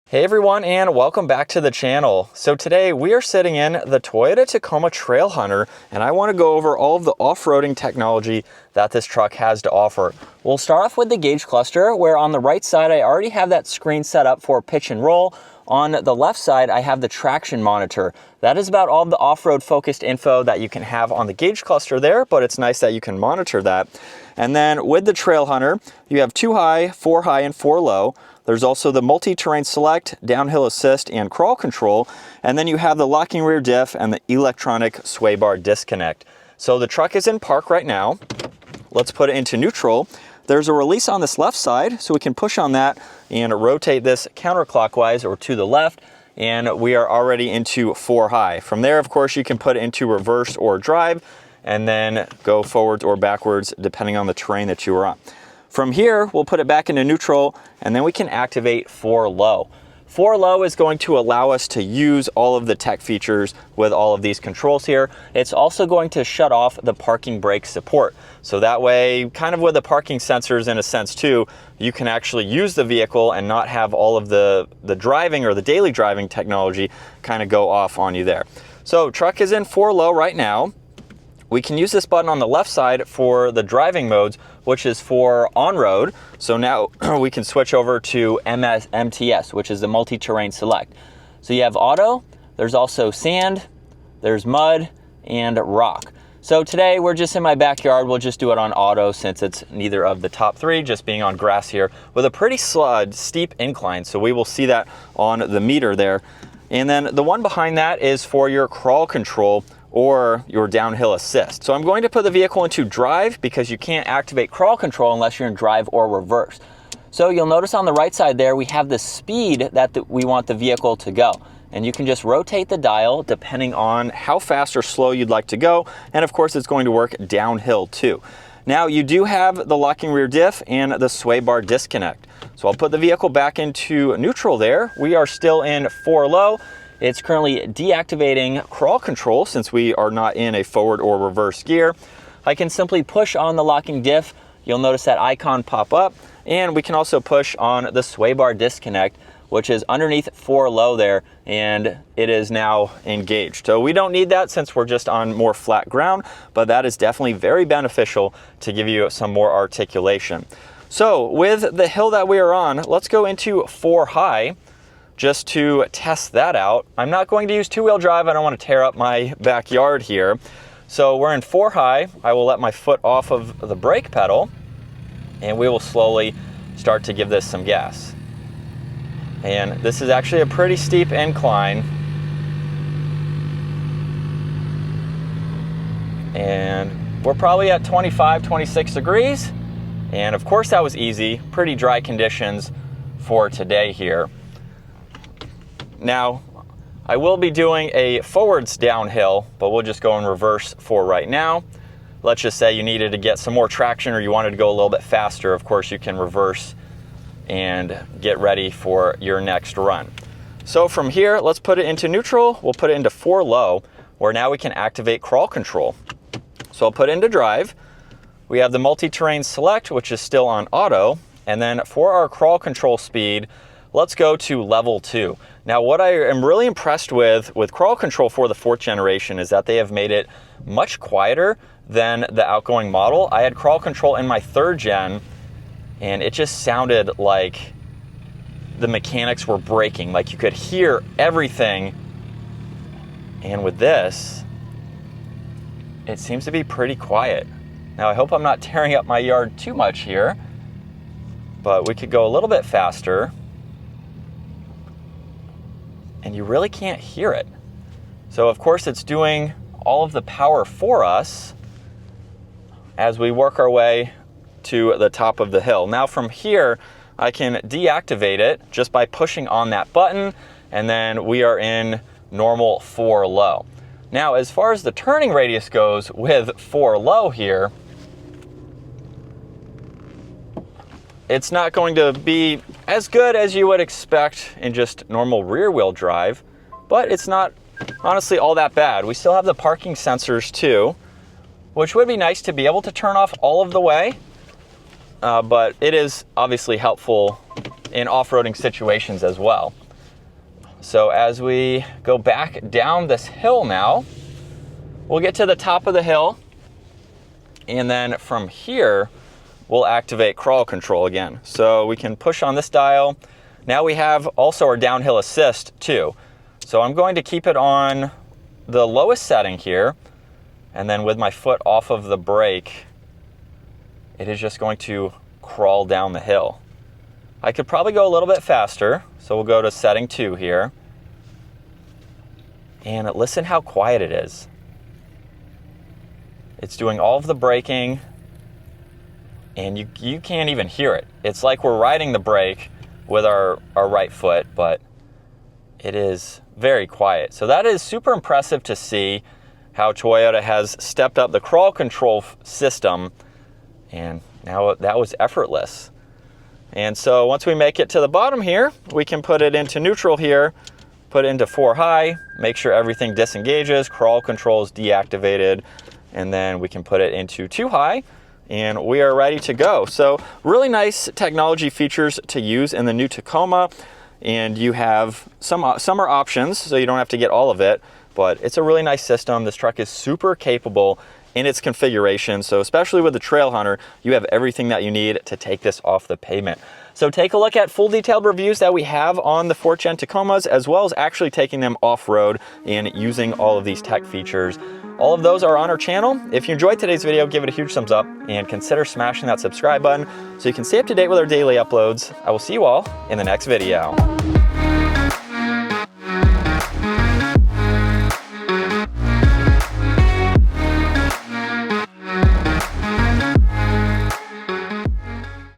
Hey everyone, and welcome back to the channel. So today we are sitting in the Toyota Tacoma Trailhunter, and I want to go over all of the off-roading technology that this truck has to offer. We'll start off with the gauge cluster, where on the right side I already have that screen set up for pitch and roll. On the left side I have the traction monitor. That is about all of the off-road focused info that you can have on the gauge cluster there, but it's nice that you can monitor that. And then with the Trailhunter, you have 2 high, 4 high, and 4 low. There's also the multi-terrain select, downhill assist, and crawl control. And then you have the locking rear diff and the electronic sway bar disconnect. So the truck is in park right now. Let's put it into neutral. There's a release on this left side, so we can push on that and rotate this counterclockwise or to the left, and we are already into 4 high. From there, of course, you can put it into reverse or drive, and then go forwards or backwards depending on the terrain that you are on. From here, we'll put it back into neutral, and then we can activate 4 low. 4 low is going to allow us to use all of the tech features with all of these controls here. It's also going to shut off the parking brake support. So that way, kind of with the parking sensors in a sense too, you can actually use the vehicle and not have all of the driving or the daily driving technology kind of go off on you there. So truck is in 4 low right now. We can use this button on the left side for the driving modes, which is for on-road. So now we can switch over to MTS, which is the multi-terrain select. So you have auto, there's also sand, there's mud, and rock. So today we're just in my backyard. We'll just do it on auto since it's neither of the top 3, just being on grass here with a pretty steep incline. So we will see that on the meter there. And then the one behind that is for your crawl control or your downhill assist. So I'm going to put the vehicle into drive because you can't activate crawl control unless you're in drive or reverse. So you'll notice on the right side there, we have the speed that we want the vehicle to go. And you can just rotate the dial depending on how fast or slow you'd like to go. And of course, it's going to work downhill too. Now you do have the locking rear diff and the sway bar disconnect. So I'll put the vehicle back into neutral there. We are still in 4 low. It's currently deactivating crawl control since we are not in a forward or reverse gear. I can simply push on the locking diff. You'll notice that icon pop up, and we can also push on the sway bar disconnect, which is underneath 4 low there, and it is now engaged. So we don't need that since we're just on more flat ground, but that is definitely very beneficial to give you some more articulation. So with the hill that we are on, let's go into 4 high. Just to test that out. I'm not going to use 2-wheel drive. I don't want to tear up my backyard here. So we're in 4 high. I will let my foot off of the brake pedal, and we will slowly start to give this some gas. And this is actually a pretty steep incline. And we're probably at 25, 26 degrees. And of course that was easy. Pretty dry conditions for today here. Now, I will be doing a forwards downhill, but we'll just go in reverse for right now. Let's just say you needed to get some more traction or you wanted to go a little bit faster. Of course, you can reverse and get ready for your next run. So from here, let's put it into neutral. We'll put it into 4 low, where now we can activate crawl control. So I'll put it into drive. We have the multi-terrain select, which is still on auto. And then for our crawl control speed, let's go to level 2. Now, what I am really impressed with crawl control for the 4th generation is that they have made it much quieter than the outgoing model. I had crawl control in my 3rd gen, and it just sounded like the mechanics were breaking. Like you could hear everything. And with this, it seems to be pretty quiet. Now, I hope I'm not tearing up my yard too much here, but we could go a little bit faster. And you really can't hear it. So of course it's doing all of the power for us as we work our way to the top of the hill. Now from here, I can deactivate it just by pushing on that button, and then we are in normal 4 low. Now, as far as the turning radius goes with 4 low here, it's not going to be as good as you would expect in just normal rear wheel drive, but it's not honestly all that bad. We still have the parking sensors too, which would be nice to be able to turn off all of the way, but it is obviously helpful in off-roading situations as well. So as we go back down this hill now, we'll get to the top of the hill, and then from here, we'll activate crawl control again. So we can push on this dial. Now we have also our downhill assist too. So I'm going to keep it on the lowest setting here, and then with my foot off of the brake, it is just going to crawl down the hill. I could probably go a little bit faster, so we'll go to setting 2 here. And listen how quiet it is. It's doing all of the braking, and you can't even hear it. It's like we're riding the brake with our right foot, but it is very quiet. So that is super impressive to see how Toyota has stepped up the crawl control system, and now that was effortless. And so once we make it to the bottom here, we can put it into neutral here, put it into 4 high, make sure everything disengages, crawl control is deactivated, and then we can put it into 2 high, and we are ready to go. So really nice technology features to use in the new Tacoma, and you have some are options, so you don't have to get all of it, but it's a really nice system. This truck is super capable in its configuration, so especially with the Trailhunter, you have everything that you need to take this off the pavement. So take a look at full detailed reviews that we have on the 4th Gen Tacomas, as well as actually taking them off-road and using all of these tech features. All of those are on our channel. If you enjoyed today's video, give it a huge thumbs up and consider smashing that subscribe button so you can stay up to date with our daily uploads. I will see you all in the next video.